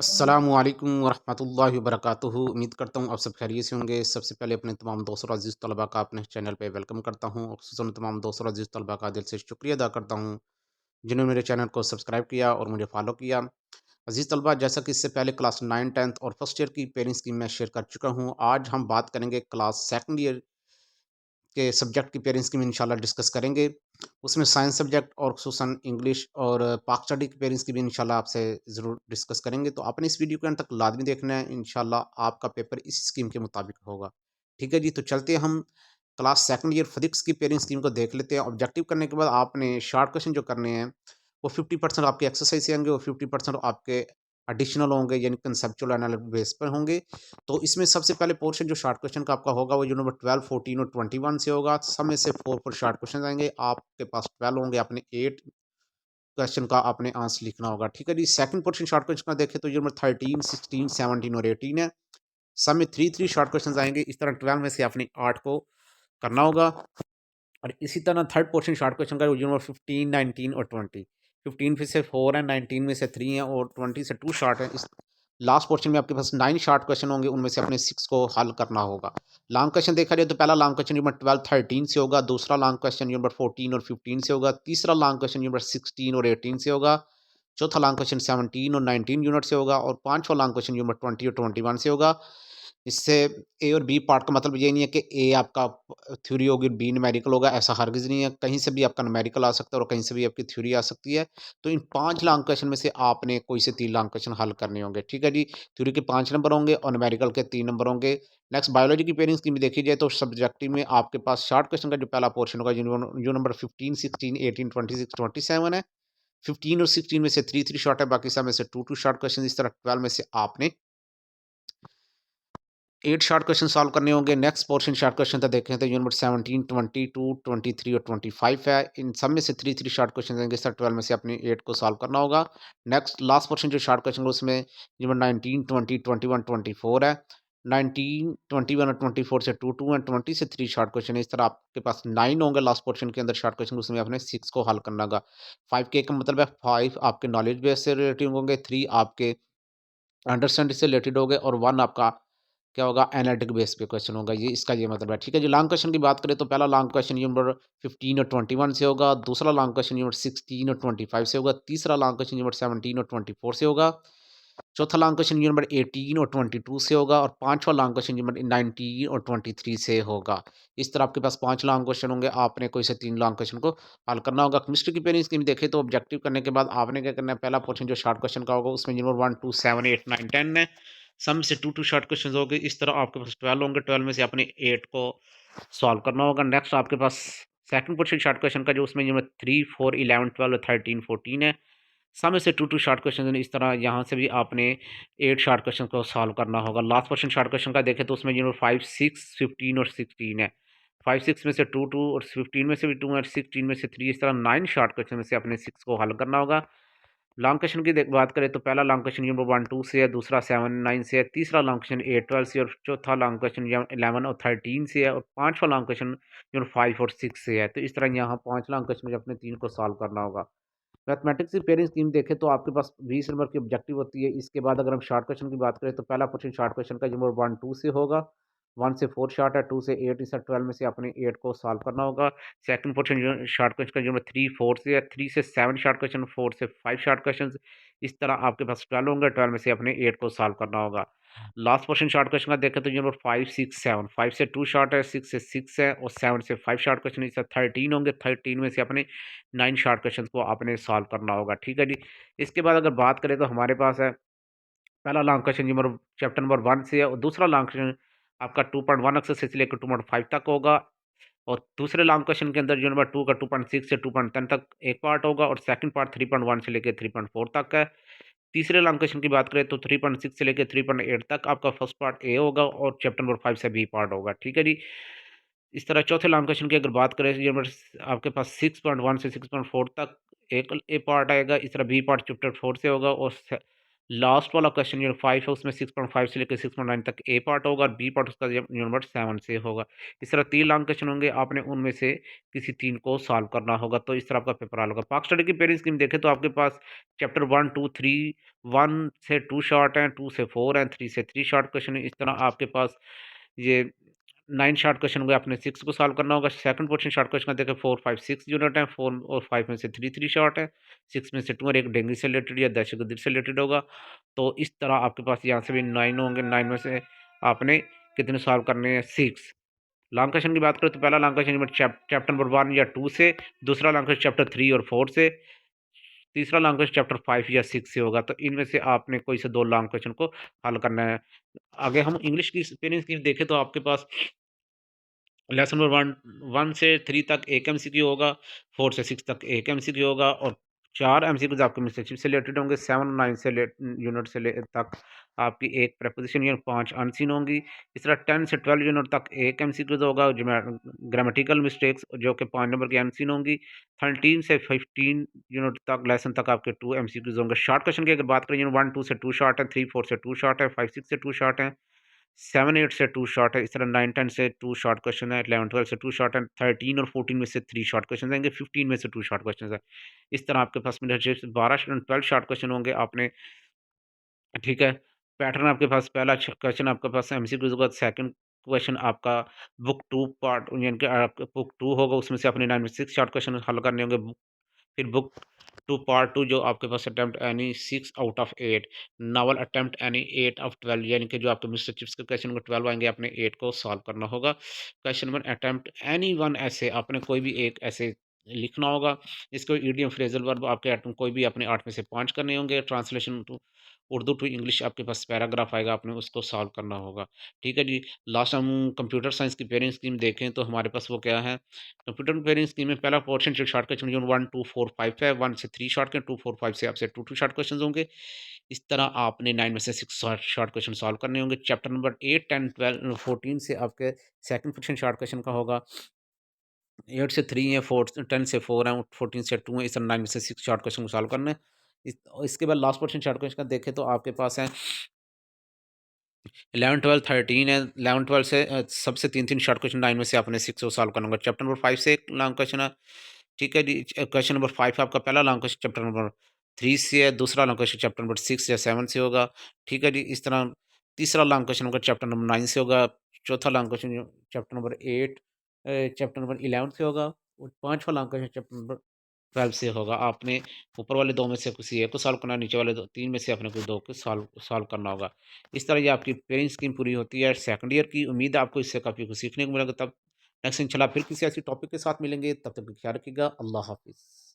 अस्सलामुअलैकुम वरहमतुल्लाहि वबरकातुहू। उम्मीद करता हूँ आप सब खैरियत से होंगे। सबसे पहले अपने तमाम दोस्तों और अज़ीज़ तलबा का अपने चैनल पे वेलकम करता हूँ और ख़ुसूसन तमाम दोस्तों और अज़ीज़ तलबा का दिल से शुक्रिया अदा करता हूँ, जिन्होंने मेरे चैनल को सब्सक्राइब किया और मुझे फ़ॉलो किया। अज़ीज़ तलबा, जैसा कि इससे पहले क्लास 9, 10th और फर्स्ट ईयर की पेरेंट्स स्कीम मैं शेयर कर चुका हूँ। आज हम बात करेंगे क्लास सेकंड ईयर के सब्जेक्ट की पेरेंट्स स्कीम इंशाल्लाह डिस्कस करेंगे। उसमें साइंस सब्जेक्ट और ख़ुसूसन इंग्लिश और पाक स्टडी की पेरेंट्स की भी इंशाल्लाह आपसे ज़रूर डिस्कस करेंगे। तो आपने इस वीडियो को अंत तक लाज़मी देखना है, इंशाल्लाह आपका पेपर इस स्कीम के मुताबिक होगा। ठीक है जी, तो चलते हैं हम क्लास सेकंड ईयर फिज़िक्स की पेरेंट्स स्कीम को देख लेते हैं। ऑब्जेक्टिव करने के बाद आपने शॉर्ट क्वेश्चन जो करने हैं, वो 50% आपके एक्सरसाइज से होंगे और 50% आपके एडिशनल होंगे, यानी कंसेप्चुअल एनालिसिस बेस पर होंगे। तो इसमें सबसे पहले पोर्शन जो शॉर्ट क्वेश्चन का आपका होगा, वो जो नंबर 12, 14 और 21 से होगा। सब में से 4 शॉर्ट क्वेश्चन आएँगे। आपके पास 12 होंगे, आपने 8 क्वेश्चन का आपने आंसर लिखना होगा। ठीक है जी। सेकंड पोर्शन शॉर्ट क्वेश्चन का देखें तो ये नंबर 13, 16, 17 और 18 है। सब में 3-3 शॉर्ट क्वेश्चन आएँगे। इस तरह 12 में से आपने 8 को करना होगा। और इसी तरह थर्ड पोर्शन शॉर्ट क्वेश्चन का जो नंबर 15, 19 और 20। 15 में से 4 है, 19 में से 3 है और 20 से 2 शॉर्ट है। इस लास्ट पोर्शन में आपके पास 9 शॉर्ट क्वेश्चन होंगे, उनमें से अपने 6 को हल करना होगा। लॉन्ग क्वेश्चन देखा जाए तो पहला लॉन्ग क्वेश्चन नंबर 12, 13 से होगा, दूसरा लॉन्ग क्वेश्चन नंबर 14 और 15 से होगा, तीसरा लॉन्ग क्वेश्चन नंबर 16 और 18 से होगा, चौथा लॉन्ग क्वेश्चन 17 और 19 यूनिट से होगा और पांचवा लॉन्ग क्वेश्चन नंबर 20 और 21 से होगा। इससे ए और बी पार्ट का मतलब ये नहीं है कि ए आपका थ्योरी होगी, बी न्यूमेरिकल होगा, ऐसा हरगिज़ नहीं है। कहीं से भी आपका न्यूमेरिकल आ सकता है और कहीं से भी आपकी थ्योरी आ सकती है। तो इन 5 लॉन्ग क्वेश्चन में से आपने कोई से 3 लॉन्ग क्वेश्चन हल करने होंगे। ठीक है जी। थ्योरी के 5 नंबर होंगे और न्यूमेरिकल के 3 नंबर होंगे। नेक्स्ट बायोलॉजी की पेयरिंग स्कीम देखी जाए तो सब्जेक्टिव में आपके पास शॉर्ट क्वेश्चन का जो पहला पोर्शन होगा, जो नंबर 15, 16, 18, 26, 27 है। 15 और 16 में से 3-3 शॉर्ट है, बाकी सब में से 2-2 शॉर्ट क्वेश्चन। इस तरह 12 में से आपने 8 शॉर्ट क्वेश्चन सॉल्व करने होंगे। नेक्स्ट पोर्शन शॉर्ट क्वेश्चन तो देखें तो यूनिट 17, 22, 23 और 25 है। इन सब में से 3-3 शॉर्ट क्वेश्चन देंगे। सर 12 में से अपने 8 को सॉल्व करना होगा। नेक्स्ट लास्ट पोर्शन जो शॉर्ट क्वेश्चन है उसमें यूनिट 19, 20, 21, 24 है। 19, 21 और 24 से 2-2 हैं। 20 से 3 शॉर्ट क्वेश्चन है। इस तरह आपके पास 9 होंगे लास्ट पोर्शन के अंदर शॉर्ट क्वेश्चन, उसमें आपने 6 को हल करना होगा। 5 के का मतलब है 5 आपके नॉलेज बेस से रिलेटेड होंगे, 3 आपके अंडरस्टैंडिंग से रिलेटेड हो गए और 1 आपका क्या होगा, एनालिटिक बेस पे क्वेश्चन होगा। ये इसका ये मतलब है। ठीक है जी। लॉन्ग क्वेश्चन की बात करें तो पहला लॉन्ग क्वेश्चन ये नंबर 15 और 21 से होगा, दूसरा लॉन्ग क्वेश्चन नंबर 16 और 25 से होगा, तीसरा लॉन्ग क्वेश्चन नंबर 17 और 24 से होगा, चौथा लॉन्ग क्वेश्चन नंबर 18 और 22 से होगा और पांचवा लॉन्ग क्वेश्चन नंबर 19 और 23 से होगा। इस तरह आपके पास 5 लॉन्ग क्वेश्चन होंगे। आपने कोई से 3 लॉन्ग क्वेश्चन को हल करना होगा। केमिस्ट्री की पेयरिंग स्कीम देखें तो ऑब्जेक्टिव करने के बाद आपने क्या करना है, पहला पोर्शन जो शॉर्ट क्वेश्चन का होगा उसमें नंबर 1, 2, 7, 8, 9, 10 है। सम से 2-2 शॉर्ट क्वेश्चन होंगे। इस तरह आपके पास 12 होंगे। 12 में से आपने 8 को सॉल्व करना होगा। नेक्स्ट आपके पास सेकंड पोर्शन शॉर्ट क्वेश्चन का जो उसमें नंबर 3, 4, 11, 12, 13, 14 है। सम में से 2-2 शॉर्ट क्वेश्चन इस तरह यहाँ से भी आपने 8 शॉर्ट क्वेश्चन को सॉल्व करना होगा। लास्ट क्वेश्चन शॉर्ट क्वेश्चन का देखें तो उसमें नंबर 5, 6, 15 और 16 है। 5, 6 में से 2-2 और 15 में से भी 2 और 16 में से 3, इस तरह 9 शॉर्ट क्वेश्चन में से अपने 6 को हल करना होगा। लॉन्ग क्वेश्चन की बात करें तो पहला लॉन्ग क्वेश्चन नंबर 1, 2 से है, दूसरा 7, 9 से है, तीसरा लॉन्ग क्वेश्चन 8, 12 से और चौथा लॉन्ग क्वेश्चन 11 और 13 से है और पांचवा लॉन्ग क्वेश्चन नंबर 5 और 6 से है। तो इस तरह यहाँ 5 लॉन्ग क्वेश्चन में अपने 3 को सॉल्व करना होगा। मैथमेटिक्स की पेयरिंग स्कीम देखें तो आपके पास 20 नंबर की ऑब्जेक्टिव होती है। इसके बाद अगर हम शॉर्ट क्वेश्चन की बात करें तो पहला क्वेश्चन शॉर्ट क्वेश्चन का नंबर 1, 2 से होगा। 1 से 4 शॉर्ट है, 2 से 8, इस 12 में से आपने 8 को सॉल्व करना होगा। सेकंड क्वेश्चन जो शॉर्ट क्वेश्चन का नंबर 3, 4 से है, 3 से 7 शॉर्ट क्वेश्चन, 4 से 5 शॉर्ट क्वेश्चन। इस तरह आपके पास 12 होंगे। 12 में से अपने 8 को सॉल्व करना होगा। लास्ट क्वेश्चन शॉर्ट क्वेश्चन का देखें तो नंबर 5, 6, 7, 5 से 2 शॉर्ट है, 6 से 6 है और 7 से 5 शॉर्ट क्वेश्चन, इससे 13 होंगे। 13 में से अपने 9 शॉर्ट क्वेश्चन को आपने सॉल्व करना होगा। ठीक है जी। इसके बाद अगर बात करें तो हमारे पास है पहला long question number chapter number 1 से है और दूसरा लॉन्ग क्वेश्चन आपका 2.1 एक्सेस से लेकर 2.5 तक होगा और दूसरे लॉन्ग क्वेश्चन के अंदर जो नंबर 2 का 2.6 से 2.10 तक एक पार्ट होगा और सेकंड पार्ट 3.1 से लेकर 3.4 तक है। तीसरे लॉन्ग क्वेश्चन की बात करें तो 3.6 से लेकर 3.8 तक आपका फर्स्ट पार्ट ए होगा और चैप्टर नंबर 5 से बी पार्ट होगा। ठीक है जी। इस तरह चौथे लॉन्ग क्वेश्चन की अगर बात करें, ये आपके पास 6.1 से 6.4 तक एक ए पार्ट आएगा। इस तरह बी पार्ट चैप्टर 4 से होगा और लास्ट वाला क्वेश्चन यूनिट 5 है, उसमें 6.5 से लेकर 6.9 तक ए पार्ट होगा और बी पार्ट उसका यूनिट नंबर 7 से होगा। इस तरह 3 लॉन्ग क्वेश्चन होंगे, आपने उनमें से किसी 3 को सॉल्व करना होगा। तो इस तरह आपका पेपर हल होगा। पाक स्टडी की पेयरिंग स्कीम देखें तो आपके पास चैप्टर 1, 2, 3 1 से 2 शॉर्ट हैं, 2 से 4 हैं, 3 से 3 शॉर्ट क्वेश्चन है। इस तरह आपके पास ये 9 शॉर्ट क्वेश्चन होंगे, आपने 6 को सॉल्व करना होगा। सेकंड पोर्शन शॉर्ट क्वेश्चन का देखें 4, 5, 6 यूनिट हैं, 4 और 5 में से 3 शॉर्ट है, 6 में से 2 और एक डेंगू से रिलेटेड या दहशतगर्दी से रिलेटेड होगा। तो इस तरह आपके पास यहाँ से भी 9 होंगे, 9 में से आपने कितने सॉल्व करने हैं? 6। लॉन्ग क्वेश्चन की बात करें तो पहला लॉन्ग क्वेश्चन चैप्टर नंबर 1 या 2 से, दूसरा लॉन्ग क्वेश्चन चैप्टर 3 और 4 से, तीसरा लॉन्ग क्वेश्चन चैप्टर 5 या 6 से होगा। तो इनमें से आपने कोई से 2 लॉन्ग क्वेश्चन को हल करना है। आगे हम इंग्लिश की स्पेलिंग की देखें तो आपके पास लेसन नंबर 1 से 3 तक एक एमसीक्यू होगा, 4 से 6 तक एक एमसीक्यू होगा और 4 एमसीक्यूज आपके मिस्टेक से रिलेटेड होंगे। 7 और 9 से यूनिट से तक आपकी एक प्रपोजिशन या 5 अनसीन होंगी। इस तरह 10 से 12 यूनिट तक एक एमसीक्यूज होगा, ग्रामेटिकल मिस्टेक्स जो कि 5 नंबर की अनसीन होंगी। 13 से 15 यूनिट तक लेसन तक आपके 2 एमसीक्यूज होंगे। शॉर्ट क्वेश्चन की अगर बात करें, यूनिट 1, 2 से 2 शॉर्ट है, 3, 4 से 2 शॉर्ट है, 5, 6 से 2 शॉर्ट है, 7, 8 से 2 शॉर्ट है। इस तरह 9, 10 से 2 शॉर्ट क्वेश्चन है, 11, 12 से 2 शॉर्ट है, 13 और 14 में से 3 शॉर्ट क्वेश्चन आएंगे, 15 में से 2 शॉर्ट क्वेश्चन है। इस तरह आपके पास मिले 12 12 शॉर्ट क्वेश्चन होंगे आपने, ठीक है। पैटर्न आपके पास पहला क्वेश्चन आपके पास एमसीक्यूज होगा, सेकंड क्वेश्चन आपका बुक 2 पार्ट यानी कि बुक 2 होगा, उसमें से अपने 9 में 6 शॉर्ट क्वेश्चन हल करने होंगे। फिर बुक 2 पार्ट 2 जो आपके पास attempt any 6 out of 8, novel attempt any 8 of 12 यानी कि जो आपके मिस्टर चिप्स के क्वेश्चन को 12 आएंगे, आपने 8 को सॉल्व करना होगा। Question number attempt any one ऐसे, आपने कोई भी एक ऐसे लिखना होगा। इसको ईडियम फ्रेजल वर्ब आपके कोई भी अपने 8 में से 5 करने होंगे। Translation to Urdu to English आपके पास पैराग्राफ आएगा, आपने उसको सॉल्व करना होगा, ठीक है जी। लास्ट हम कंप्यूटर साइंस की पेयरिंग स्कीम देखें तो हमारे पास वो क्या है। कंप्यूटर पेयरिंग स्कीम में पहला पोर्शन जो शॉर्ट क्वेश्चन 1, 2, 4, 5 है, 1 से 3 शॉर्ट के, 2, 4, 5 से आपसे 2 शॉर्ट क्वेश्चन होंगे। इस तरह आपने 9 में से 6 शॉर्ट क्वेश्चन सॉल्व करने होंगे। चैप्टर नंबर 8, 10, 12, 14 से आपके सेकंड पोर्शन शॉर्ट क्वेश्चन का होगा। 8 से 3 है, 4 10 से 4 है, 14 से 2 है। इस तरह 9 में से 6 शॉर्ट क्वेश्चन को सॉल्व करना है। इसके बाद लास्ट पोर्शन शॉर्ट क्वेश्चन का देखें तो आपके पास है 11, 12, 13 है। 11, 12 से सबसे 3 शॉर्ट क्वेश्चन, 9 में से आपने 6 को सॉल्व करना होगा। चैप्टर नंबर 5 से एक लॉन्ग क्वेश्चन है, ठीक है जी। क्वेश्चन नंबर 5 आपका पहला लॉन्ग क्वेश्चन चैप्टर नंबर 3 से है, दूसरा लॉन्ग क्वेश्चन चैप्टर नंबर 6 या 7 से होगा, ठीक है जी। इस तरह तीसरा लॉन्ग क्वेश्चन होगा चैप्टर नंबर 9 से होगा, चौथा long question chapter number 8 chapter number 11 से होगा और पाँचवा लॉन्ग क्वेश्चन चैप्टर नंबर 12 से होगा। आपने ऊपर वाले 2 में से किसी एक को सॉल्व करना है, नीचे वाले 3 में से आपने कोई 2 को सॉल्व सॉल्व करना होगा। इस तरह ये आपकी पेयरिंग स्कीम पूरी होती है सेकंड ईयर की। उम्मीद है आपको इससे काफ़ी कुछ सीखने को मिलेगा। तब नेक्स्ट इंशाल्लाह फिर किसी ऐसी टॉपिक के साथ मिलेंगे, तब तक ख्याल रखिएगा। अल्लाह हाफ़िज़।